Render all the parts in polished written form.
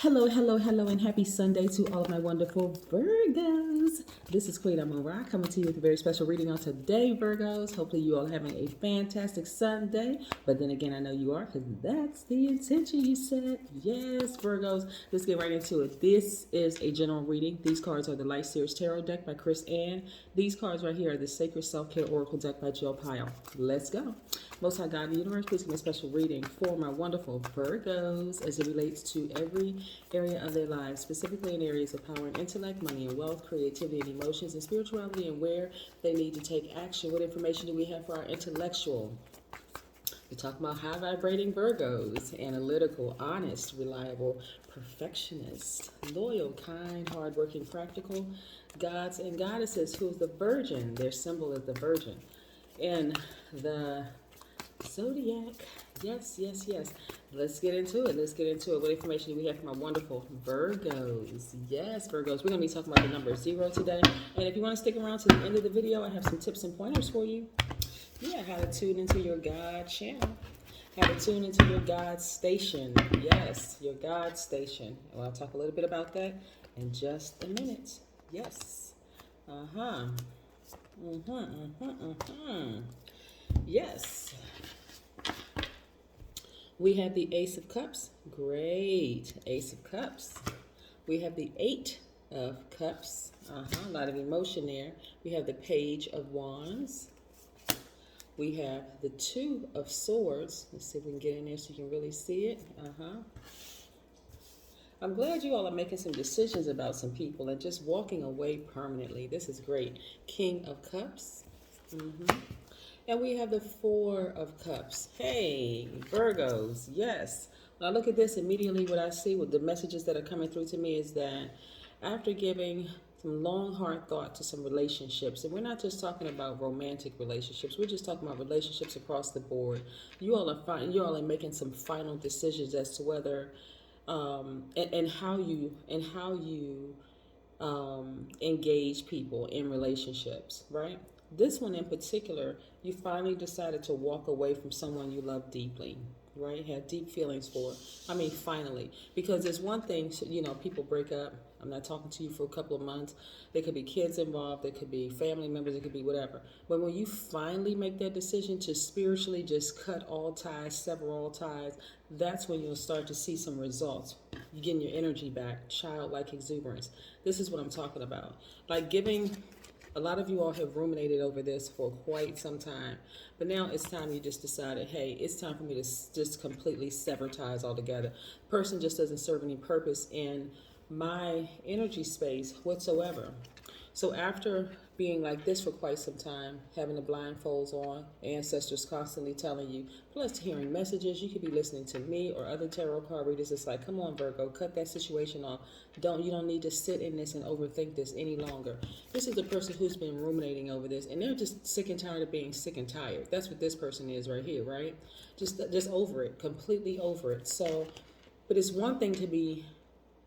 Hello, hello, hello, and happy Sunday to all of my wonderful Virgos. This is Queen Amun Ra coming to you with a very special reading on today, Virgos. Hopefully, you all having a fantastic Sunday. But then again, I know you are because that's the intention you set. Yes, Virgos. Let's get right into it. This is a general reading. These cards are the Light Series Tarot deck by Chris Ann. These cards right here are the Sacred Self-Care Oracle deck by Jill Pyle. Let's go. Most High God in the universe, please give me a special reading for my wonderful Virgos as it relates to every area of their lives, specifically in areas of power and intellect, money and wealth, creativity and emotions, and spirituality, and where they need to take action. What information do we have for our intellectual? We're talking about high vibrating Virgos, analytical, honest, reliable, perfectionist, loyal, kind, hardworking, practical, gods and goddesses. Who's the Virgin? Their symbol is the Virgin. And the Zodiac. Yes, yes, yes. Let's get into it. Let's get into it. What information do we have from our wonderful Virgos? Yes, Virgos. We're going to be talking about the number 0 today. And if you want to stick around to the end of the video, I have some tips and pointers for you. Yeah, how to tune into your God channel. How to tune into your God station. Yes, your God station. And I'll talk a little bit about that in just a minute. Yes. Yes. We have the Ace of Cups. Great. Ace of Cups. We have the Eight of Cups. A lot of emotion there. We have the Page of Wands. We have the Two of Swords. Let's see if we can get in there so you can really see it. I'm glad you all are making some decisions about some people and just walking away permanently. This is great. King of Cups. And we have the Four of Cups. Hey, Virgos, yes. When I look at this, immediately what I see with the messages that are coming through to me is that after giving some long, hard thought to some relationships, and we're not just talking about romantic relationships, we're just talking about relationships across the board. You all are making some final decisions as to whether and how you engage people in relationships, right? This one in particular, you finally decided to walk away from someone you love deeply, right? Had deep feelings for. I mean, finally, because there's one thing, people break up. I'm not talking to you for a couple of months. There could be kids involved. There could be family members. It could be whatever. But when you finally make that decision to spiritually just cut all ties, sever all ties, that's when you'll start to see some results. You're getting your energy back, childlike exuberance. This is what I'm talking about. Like a lot of you all have ruminated over this for quite some time, but now it's time you just decided, hey, it's time for me to just completely sever ties altogether. Person just doesn't serve any purpose in my energy space whatsoever. So after being like this for quite some time, having the blindfolds on, ancestors constantly telling you, plus hearing messages, you could be listening to me or other tarot card readers. It's like, come on, Virgo, cut that situation off. You don't need to sit in this and overthink this any longer. This is the person who's been ruminating over this, and they're just sick and tired of being sick and tired. That's what this person is right here, right? Just over it, completely over it. So, but it's one thing to be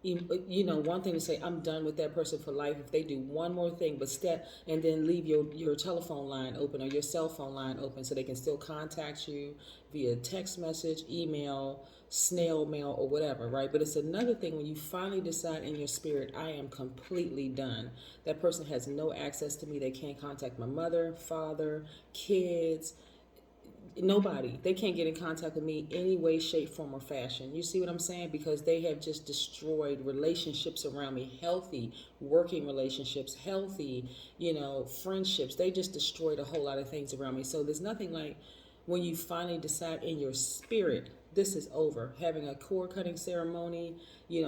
one thing to say, I'm done with that person for life. If they do one more thing but step and then leave your telephone line open or your cell phone line open so they can still contact you via text message, email, snail mail, or whatever, right? But it's another thing when you finally decide in your spirit, I am completely done. That person has no access to me. They can't contact my mother, father, kids, nobody. They can't get in contact with me any way, shape, form, or fashion. You see what I'm saying? Because they have just destroyed relationships around me, healthy working relationships, healthy, friendships. They just destroyed a whole lot of things around me. So there's nothing like when you finally decide in your spirit, this is over. Having a cord cutting ceremony,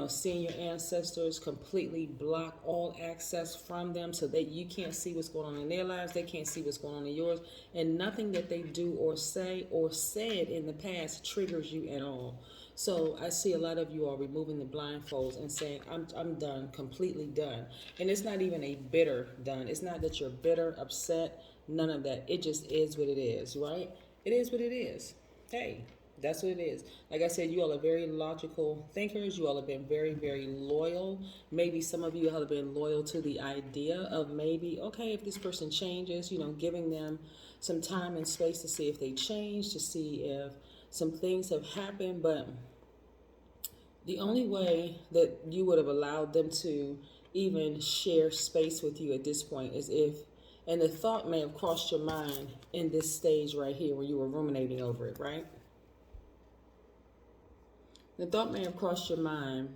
seeing your ancestors, completely block all access from them so that you can't see what's going on in their lives. They can't see what's going on in yours. And nothing that they do or say or said in the past triggers you at all. So I see a lot of you are removing the blindfolds and saying, I'm done, completely done. And it's not even a bitter done. It's not that you're bitter, upset, none of that. It just is what it is, right? It is what it is. Hey, that's what it is. Like I said, you all are very logical thinkers. You all have been very, very loyal. Maybe some of you have been loyal to the idea of maybe, okay, if this person changes, giving them some time and space to see if they change, to see if some things have happened. But The only way that you would have allowed them to even share space with you at this point is if, and the thought may have crossed your mind in this stage right here when you were ruminating over it, right? The thought may have crossed your mind,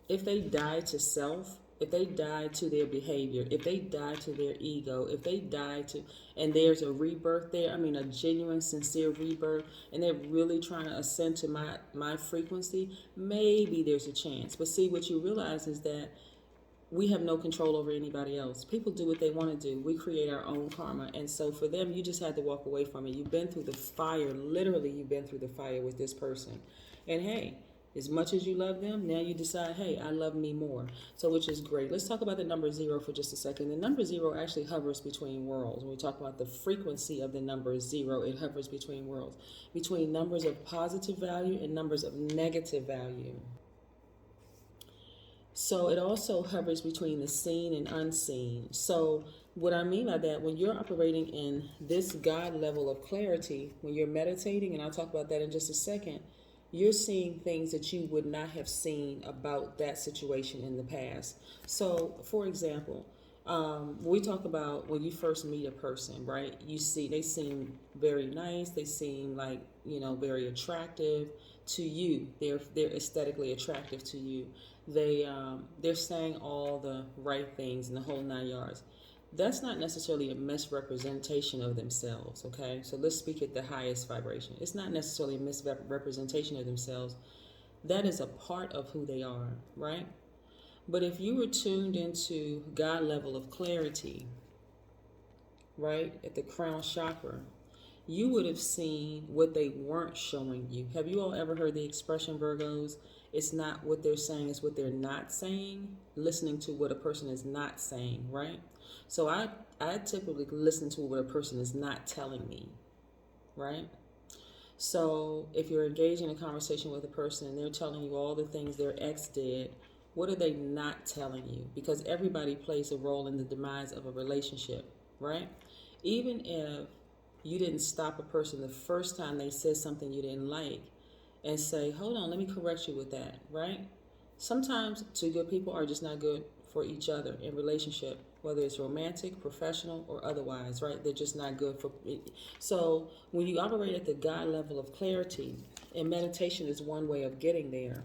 if they die to self, if they die to their behavior, if they die to their ego, if they die to, and there's a rebirth there, I mean a genuine, sincere rebirth, and they're really trying to ascend to my frequency, maybe there's a chance. But see, what you realize is that we have no control over anybody else. People do what they want to do. We create our own karma. And so for them, you just had to walk away from it. You've been through the fire. Literally, you've been through the fire with this person. And hey, as much as you love them, now you decide, hey, I love me more. So, which is great. Let's talk about the number 0 for just a second. The number 0 actually hovers between worlds. When we talk about the frequency of the number 0, it hovers between worlds, between numbers of positive value and numbers of negative value. So it also hovers between the seen and unseen. So what I mean by that, when you're operating in this God level of clarity, when you're meditating, and I'll talk about that in just a second, you're seeing things that you would not have seen about that situation in the past. So, for example, we talk about when you first meet a person, right? You see, they seem very nice. They seem like, very attractive to you. They're aesthetically attractive to you. They're saying all the right things in the whole 9 yards. That's not necessarily a misrepresentation of themselves, okay? So let's speak at the highest vibration. It's not necessarily a misrepresentation of themselves. That is a part of who they are, right? But if you were tuned into God level of clarity, right, at the crown chakra, you would have seen what they weren't showing you. Have you all ever heard the expression, Virgos? It's not what they're saying, it's what they're not saying. Listening to what a person is not saying, right? So I typically listen to what a person is not telling me, right? So if you're engaged in a conversation with a person and they're telling you all the things their ex did, what are they not telling you? Because everybody plays a role in the demise of a relationship, right? Even if you didn't stop a person the first time they said something you didn't like and say, hold on, let me correct you with that, right? Sometimes two good people are just not good for each other in relationship, whether it's romantic, professional, or otherwise, right? They're just not good for it. So when you operate at the God level of clarity, and meditation is one way of getting there,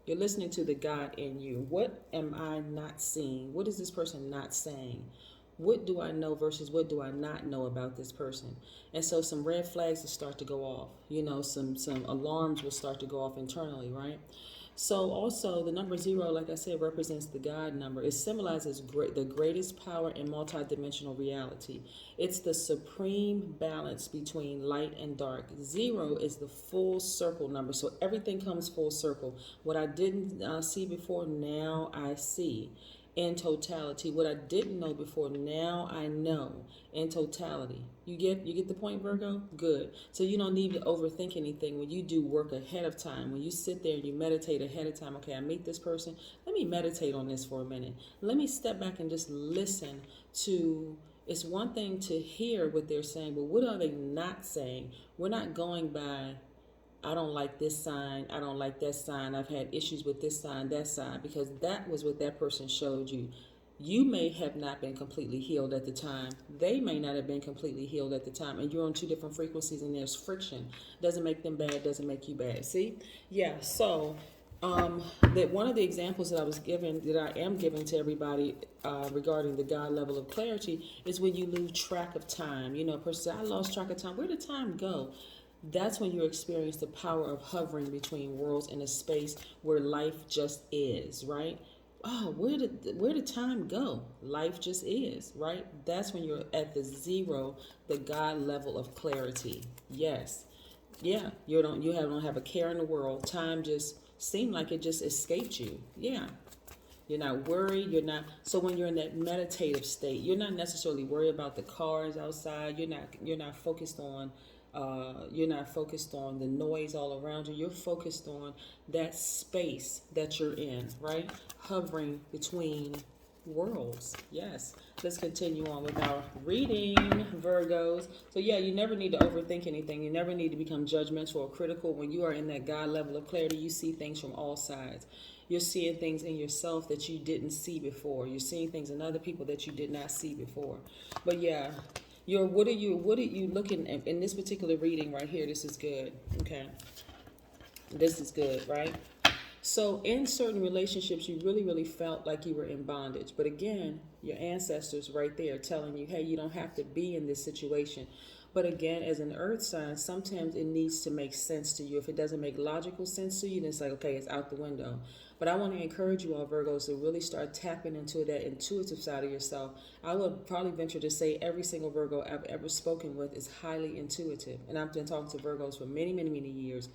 you're listening to the God in you. What am I not seeing? What is this person not saying? What do I know versus what do I not know about this person? And so some red flags will start to go off. Some alarms will start to go off internally, right? So also the number 0, like I said, represents the God number. It symbolizes the greatest power in multidimensional reality. It's the supreme balance between light and dark. 0 is the full circle number. So everything comes full circle. What I didn't see before, now I see. In totality, what I didn't know before, now I know in totality. You get the point, Virgo? Good. So you don't need to overthink anything when you do work ahead of time. When you sit there and you meditate ahead of time, okay, I meet this person. Let me meditate on this for a minute. Let me step back and just listen to. It's one thing to hear what they're saying, but what are they not saying? We're not going by, I don't like this sign, I don't like that sign, I've had issues with this sign, that sign, because that was what that person showed you. You may have not been completely healed at the time. They may not have been completely healed at the time, and you're on two different frequencies and there's friction. Doesn't make them bad, doesn't make you bad. See? Yeah, so that one of the examples that I am giving to everybody regarding the God level of clarity is when you lose track of time. A person says, I lost track of time. Where did time go? That's when you experience the power of hovering between worlds in a space where life just is, right? Oh, where did time go? Life just is, right? That's when you're at the 0, the God level of clarity. Yes. Yeah, you don't have a care in the world. Time just seemed like it just escaped you. Yeah. You're not worried. So when you're in that meditative state, you're not necessarily worried about the cars outside. You're not focused on the noise all around you. You're focused on that space that you're in, right? Hovering between Worlds. Yes. Let's continue on with our reading, Virgos. So, yeah, you never need to overthink anything. You never need to become judgmental or critical. When you are in that God level of clarity, you see things from all sides. You're seeing things in yourself that you didn't see before. You're seeing things in other people that you did not see before. But, yeah, what are you looking at in this particular reading right here? This is good. Okay. This is good, right? So in certain relationships, you really, really felt like you were in bondage. But again, your ancestors right there telling you, hey, you don't have to be in this situation. But again, as an earth sign, sometimes it needs to make sense to you. If it doesn't make logical sense to you, then it's like, okay, it's out the window. But I want to encourage you all, Virgos, to really start tapping into that intuitive side of yourself. I would probably venture to say every single Virgo I've ever spoken with is highly intuitive. And I've been talking to Virgos for many, many, many years.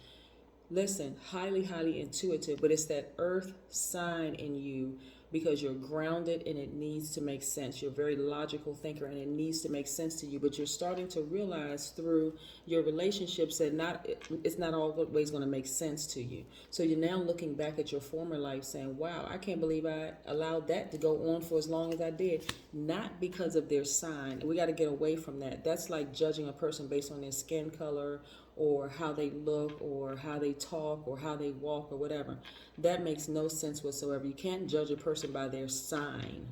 Listen, highly, highly intuitive, but it's that earth sign in you because you're grounded and it needs to make sense. You're a very logical thinker and it needs to make sense to you, but you're starting to realize through your relationships that it's not always going to make sense to you. So you're now looking back at your former life saying, wow, I can't believe I allowed that to go on for as long as I did. Not because of their sign. We got to get away from that. That's like judging a person based on their skin color or how they look or how they talk or how they walk or whatever. That makes no sense whatsoever. You can't judge a person by their sign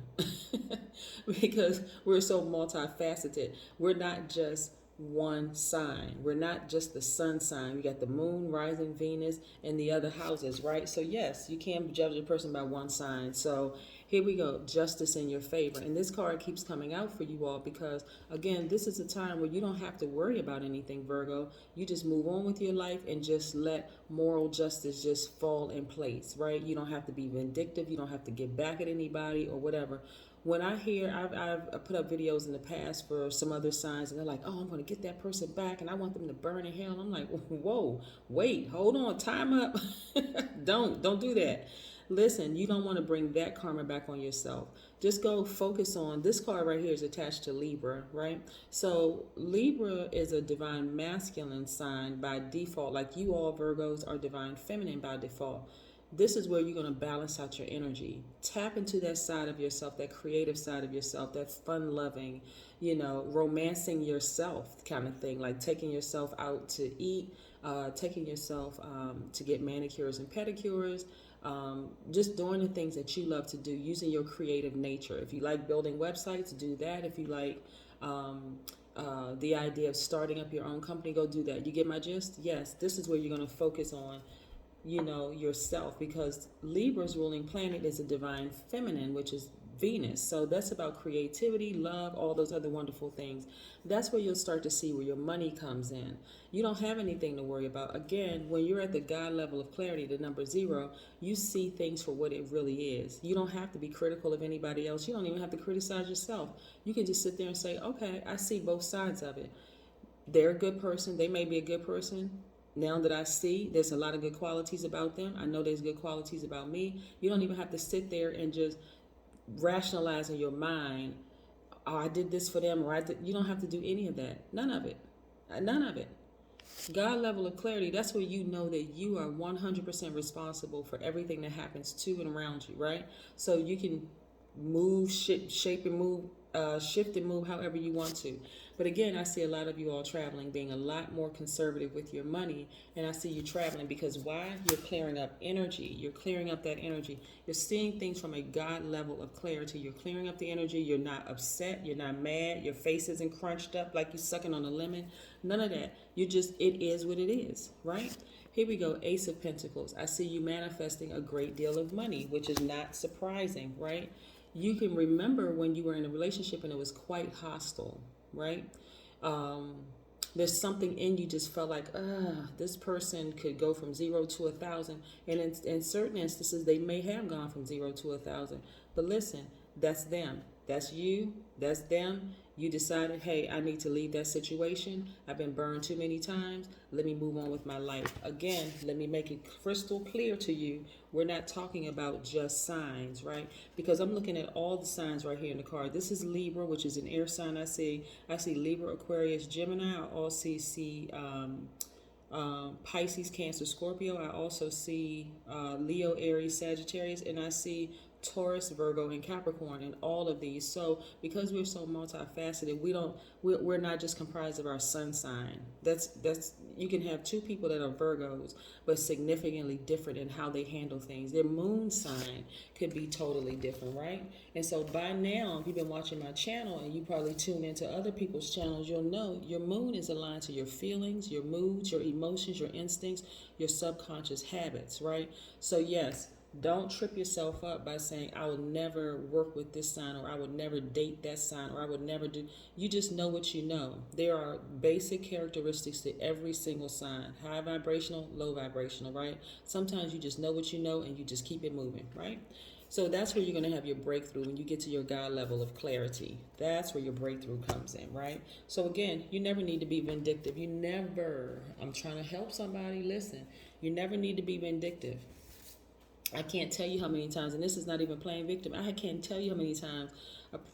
because we're so multifaceted. We're not just one sign. We're not just the sun sign. We got the moon, rising, Venus, and the other houses, right? So yes, you can't judge a person by one sign. So here we go, justice in your favor. And this card keeps coming out for you all because, again, this is a time where you don't have to worry about anything, Virgo. You just move on with your life and just let moral justice just fall in place, right? You don't have to be vindictive. You don't have to get back at anybody or whatever. When I hear, I've put up videos in the past for some other signs, and they're like, oh, I'm going to get that person back, and I want them to burn in hell. I'm like, whoa, wait, hold on, time up. Don't do that. Listen, you don't want to bring that karma back on yourself. Just go focus on, this card right here is attached to Libra, right? So Libra is a divine masculine sign by default, like you all Virgos are divine feminine by default. This is where you're going to balance out your energy. Tap into that side of yourself, that creative side of yourself, that fun-loving, romancing yourself kind of thing, like taking yourself out to eat, taking yourself to get manicures and pedicures, just doing the things that you love to do, using your creative nature. If you like building websites, do that. If you like the idea of starting up your own company, go do that. You get my gist? Yes, this is where you're going to focus on yourself, because Libra's ruling planet is a divine feminine, which is Venus. So that's about creativity, love, all those other wonderful things. That's where you'll start to see where your money comes in. You don't have anything to worry about. Again, when you're at the God level of clarity, the number 0, you see things for what it really is. You don't have to be critical of anybody else. You don't even have to criticize yourself. You can just sit there and say, okay, I see both sides of it. They're a good person. They may be a good person. Now that I see there's a lot of good qualities about them, I know there's good qualities about me. You don't even have to sit there and just rationalize in your mind, oh, I did this for them, or you don't have to do any of that. None of it. None of it. God level of clarity, that's where you know that you are 100% responsible for everything that happens to and around you, right? So you can move, shape and move, shift and move however you want to. But again, I see a lot of you all traveling, being a lot more conservative with your money. And I see you traveling because why? You're clearing up energy. You're clearing up that energy. You're seeing things from a God level of clarity. You're clearing up the energy. You're not upset. You're not mad. Your face isn't crunched up like you're sucking on a lemon. None of that. It is what it is, right? Here we go, Ace of Pentacles. I see you manifesting a great deal of money, which is not surprising, right? You can remember when you were in a relationship and it was quite hostile, right? There's something in you just felt like, this person could go from 0 to 1,000. And in certain instances, they may have gone from 0 to 1,000. But listen, that's them. That's you. That's them. You decided, hey, I need to leave that situation. I've been burned too many times. Let me move on with my life. Again, let me make it crystal clear to you. We're not talking about just signs, right? Because I'm looking at all the signs right here in the card. This is Libra, which is an air sign. I see Libra, Aquarius, Gemini. I also see Pisces, Cancer, Scorpio. I also see Leo, Aries, Sagittarius, and I see Taurus, Virgo, and Capricorn in all of these. So because we're so multifaceted, we're not just comprised of our sun sign. That's you can have two people that are Virgos, but significantly different in how they handle things. Their moon sign could be totally different, right? And so by now, if you've been watching my channel and you probably tune into other people's channels, you'll know your moon is aligned to your feelings, your moods, your emotions, your instincts, your subconscious habits, right? So yes, don't trip yourself up by saying, I would never work with this sign, or I would never date that sign, or I would never do. You just know what you know. There are basic characteristics to every single sign. High vibrational, low vibrational, right? Sometimes you just know what you know and you just keep it moving, right? So that's where you're going to have your breakthrough when you get to your God level of clarity. That's where your breakthrough comes in, right? So again, you never need to be vindictive. I'm trying to help somebody. Listen, you never need to be vindictive. I can't tell you how many times, and this is not even playing victim, I can't tell you how many times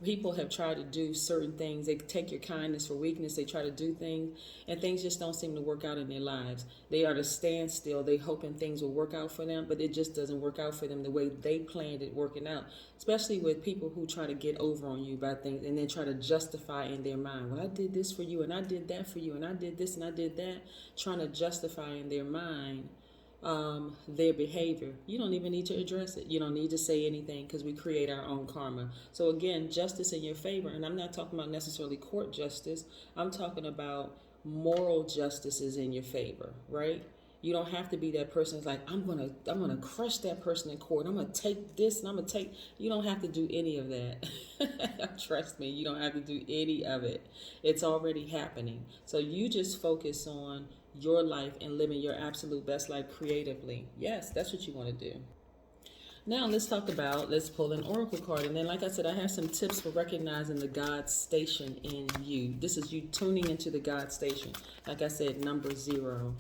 people have tried to do certain things. They take your kindness for weakness. They try to do things, and things just don't seem to work out in their lives. They are to stand still. They hoping things will work out for them, but it just doesn't work out for them the way they planned it working out, especially with people who try to get over on you by things and then try to justify in their mind, well, I did this for you, and I did that for you, and I did this, and I did that, trying to justify in their mind their behavior. You don't even need to address it. You don't need to say anything, because we create our own karma. So again, justice in your favor, and I'm not talking about necessarily court justice. I'm talking about moral justice is in your favor, right? You don't have to be that person that's like, I'm gonna crush that person in court. I'm gonna take this and I'm gonna take. You don't have to do any of that. Trust me, you don't have to do any of it. It's already happening. So you just focus on your life and living your absolute best life creatively. Yes, that's what you want to do. Now let's pull an oracle card. And then, like I said, I have some tips for recognizing the God station in you. This is you tuning into the God station. Like I said, number zero.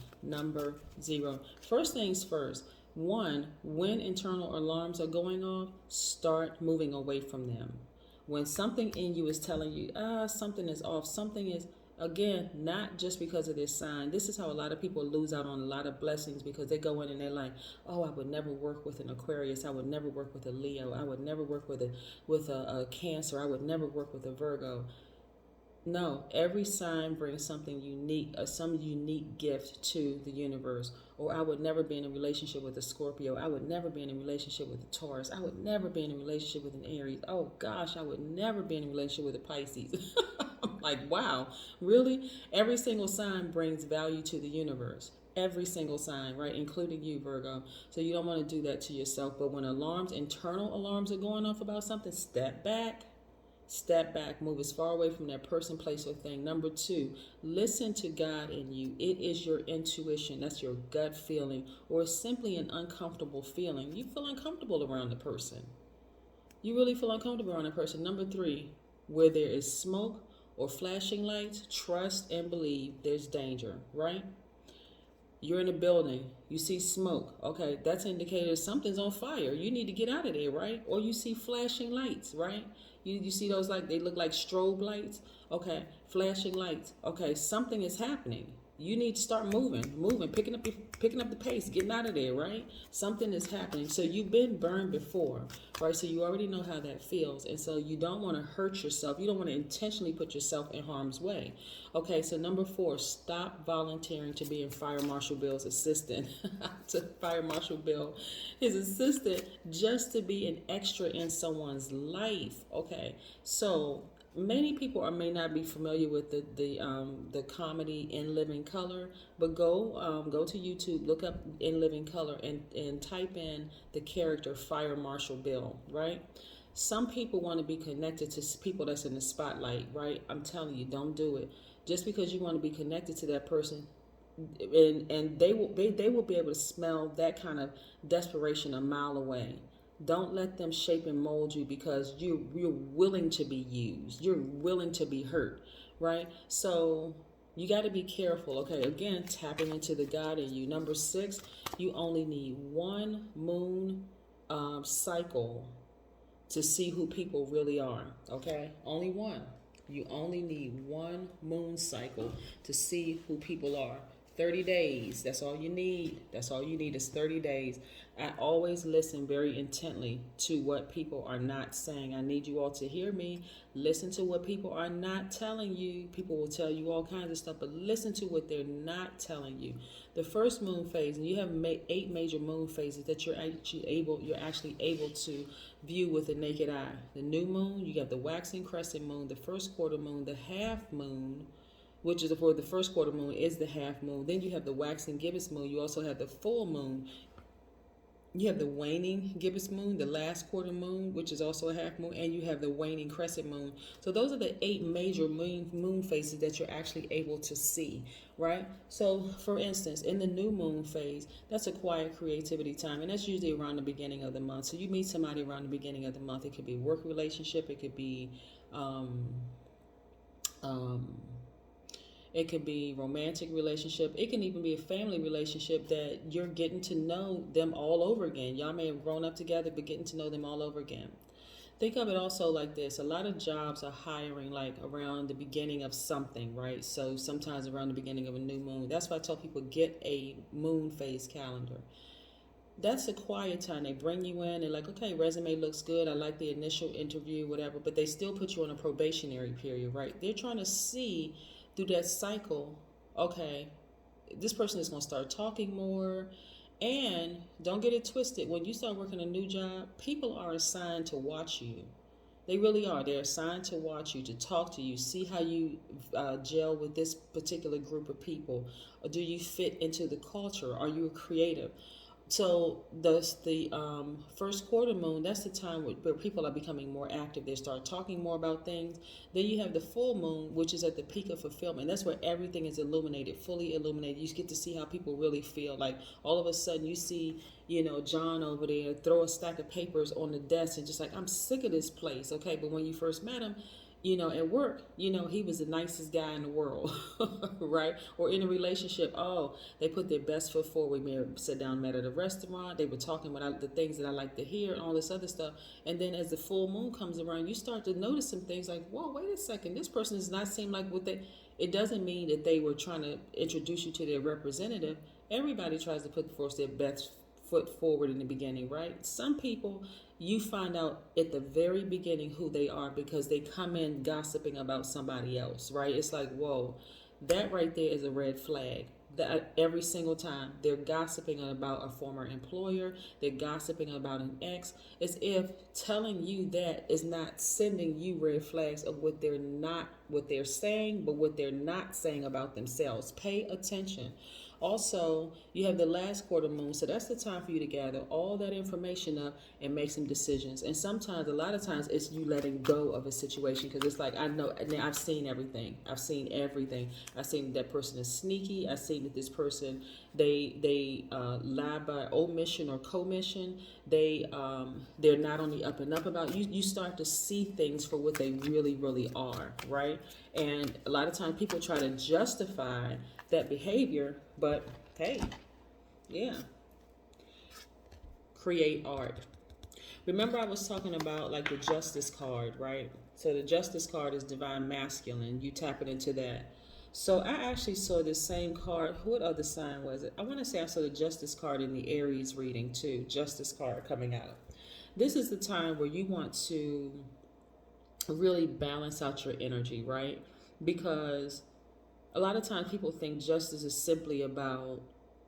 First things first. One, when internal alarms are going off, start moving away from them. When something in you is telling you, something is off, again, not just because of this sign. This is how a lot of people lose out on a lot of blessings, because they go in and they're like, oh, I would never work with an Aquarius. I would never work with a Leo. I would never work with a Cancer. I would never work with a Virgo. No, every sign brings something unique, some unique gift to the universe. Or I would never be in a relationship with a Scorpio. I would never be in a relationship with a Taurus. I would never be in a relationship with an Aries. Oh gosh, I would never be in a relationship with a Pisces. I'm like, wow, really? Every single sign brings value to the universe. Every single sign, right? Including you, Virgo. So you don't want to do that to yourself. But when internal alarms are going off about something, step back, move as far away from that person, place, or thing. Number two, listen to God in you. It is your intuition. That's your gut feeling, or simply an uncomfortable feeling. You feel uncomfortable around the person. You really feel uncomfortable around a person. Number three, where there is smoke or flashing lights, trust and believe there's danger, right? You're in a building, you see smoke. Okay, that's indicated something's on fire. You need to get out of there, right? Or you see flashing lights, right? You see those, like, they look like strobe lights. Okay, flashing lights. Okay, something is happening. You need to start moving, picking up the pace, getting out of there, right? Something is happening. So you've been burned before, right? So you already know how that feels. And so you don't want to hurt yourself. You don't want to intentionally put yourself in harm's way. Okay, so number four, stop volunteering to be in Fire Marshal Bill's assistant. To Fire Marshal Bill, his assistant, just to be an extra in someone's life. Okay, so many people may not be familiar with the comedy In Living Color, but go to YouTube, look up In Living Color, and type in the character Fire Marshal Bill, right? Some people want to be connected to people that's in the spotlight, right? I'm telling you, don't do it. Just because you want to be connected to that person, and they will be able to smell that kind of desperation a mile away. Don't let them shape and mold you, because you're willing to be used. You're willing to be hurt, right? So you got to be careful. Okay, again, tapping into the God in you. Number six, you only need one moon cycle to see who people really are. Okay, only one. You only need one moon cycle to see who people are. 30 days. That's all you need. That's all you need is 30 days. I always listen very intently to what people are not saying. I need you all to hear me. Listen to what people are not telling you. People will tell you all kinds of stuff, but listen to what they're not telling you. The first moon phase, and you have 8 major moon phases that you're actually able to view with the naked eye. The new moon, you got the waxing crescent moon, the first quarter moon, the half moon, which is for the first quarter moon is the half moon. Then you have the waxing gibbous moon. You also have the full moon. You have the waning gibbous moon, the last quarter moon, which is also a half moon, and you have the waning crescent moon. So those are the 8 major moon phases that you're actually able to see, right? So for instance, in the new moon phase, that's a quiet creativity time, and that's usually around the beginning of the month. So you meet somebody around the beginning of the month. It could be a work relationship. It could be it could be romantic relationship. It can even be a family relationship that you're getting to know them all over again. Y'all may have grown up together, but getting to know them all over again. Think of it also like this. A lot of jobs are hiring like around the beginning of something, right? So sometimes around the beginning of a new moon. That's why I tell people get a moon phase calendar. That's a quiet time. They bring you in. They're like, okay, resume looks good. I like the initial interview, whatever. But they still put you on a probationary period, right? They're trying to see through that cycle, okay, this person is going to start talking more. And don't get it twisted. When you start working a new job, people are assigned to watch you. They really are. They're assigned to watch you, to talk to you, see how you gel with this particular group of people. Or do you fit into the culture? Are you creative? So the first quarter moon, that's the time where people are becoming more active. They start talking more about things. Then you have the full moon, which is at the peak of fulfillment. That's where everything is illuminated, fully illuminated. You get to see how people really feel. Like all of a sudden you see, John over there throw a stack of papers on the desk and just like, I'm sick of this place. Okay, but when you first met him, at work, he was the nicest guy in the world, right? Or in a relationship, they put their best foot forward. We may have sat down, met at a restaurant. They were talking about the things that I like to hear and all this other stuff. And then as the full moon comes around, you start to notice some things like, whoa, wait a second. This person does not seem like it doesn't mean that they were trying to introduce you to their representative. Everybody tries to put forth their best foot forward in the beginning, right? Some people, you find out at the very beginning who they are because they come in gossiping about somebody else, right? It's like, whoa, that right there is a red flag. That every single time they're gossiping about a former employer, they're gossiping about an ex, as if telling you that is not sending you red flags of what they're saying, but what they're not saying about themselves. Pay attention. Also, you have the last quarter moon, so that's the time for you to gather all that information up and make some decisions. And sometimes, a lot of times, it's you letting go of a situation because it's like, I know, I've seen everything. I've seen everything. I've seen that person is sneaky. I've seen that this person, they lie by omission or commission. They're not on the up and up about you. You start to see things for what they really, really are, right? And a lot of times, people try to justify that behavior, but hey, yeah, create art. Remember I was talking about like the justice card, right? So the justice card is divine masculine. You tap it into that. So I actually saw this same card. What other sign was it? I want to say I saw the justice card in the Aries reading too. Justice card coming out. This is the time where you want to really balance out your energy, right? Because a lot of times people think justice is simply about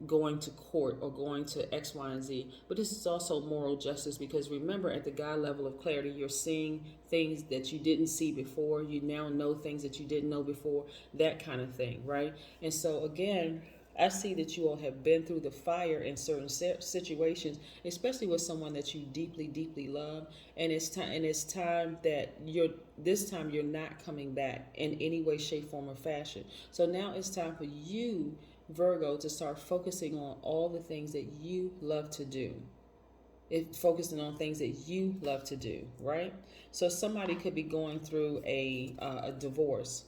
going to court or going to X, Y, and Z. But this is also moral justice because remember, at the God level of clarity, you're seeing things that you didn't see before. You now know things that you didn't know before, that kind of thing, right? And so again, I see that you all have been through the fire in certain situations, especially with someone that you deeply, deeply love. And it's time that you're not coming back in any way, shape, form, or fashion. So now it's time for you, Virgo, to start focusing on all the things that you love to do. Focusing on things that you love to do, right? So somebody could be going through a divorce.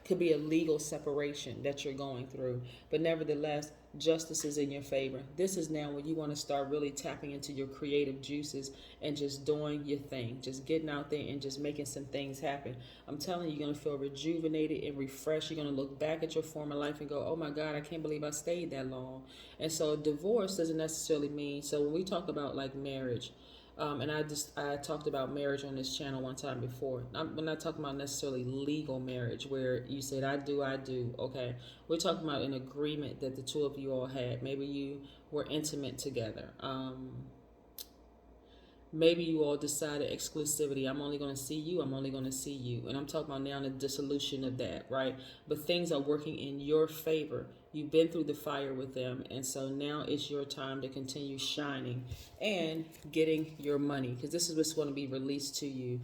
Could be a legal separation that you're going through. But nevertheless, justice is in your favor. This is now when you want to start really tapping into your creative juices and just doing your thing, just getting out there and just making some things happen. I'm telling you, you're going to feel rejuvenated and refreshed. You're going to look back at your former life and go, oh my God, I can't believe I stayed that long. And so divorce doesn't necessarily mean, so when we talk about like marriage, and I talked about marriage on this channel one time before. We're not talking about necessarily legal marriage where you said I do. Okay, we're talking about an agreement that the two of you all had. Maybe you were intimate together. Maybe you all decided exclusivity. I'm only going to see you. I'm only going to see you. And I'm talking about now the dissolution of that, right? But things are working in your favor. You've been through the fire with them. And so now it's your time to continue shining and getting your money, because this is what's going to be released to you.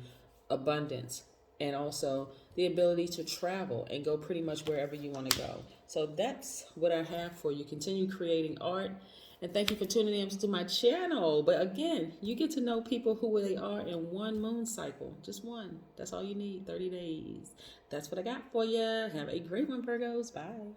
Abundance. And also the ability to travel and go pretty much wherever you want to go. So that's what I have for you. Continue creating art. And thank you for tuning in to my channel. But again, you get to know people who they are in one moon cycle. Just one. That's all you need. 30 days. That's what I got for you. Have a great one, Virgos. Bye.